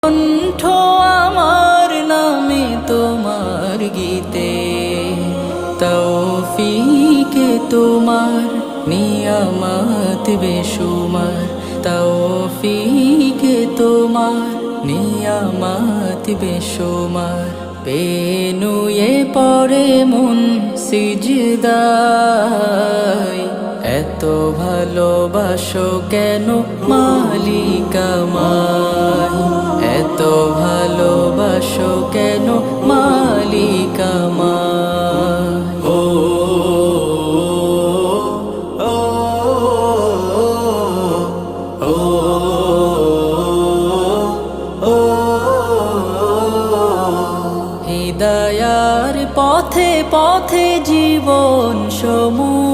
কণ্ঠ আমার নামে তোমার গীতে, তৌফিকে তোমার নিয়ামত বেশুমার, তৌফিকে তোমার নিয়ামত বেশুমার। পেনুয়ে পড়ে মন সিজদায়, এত ভালোবাসো কেন মালিক আমায়, এত ভালোবাসো কেন মালিক আমায়। ও ও ও ও হিদায়ার পথে পথে জীবন সমূহ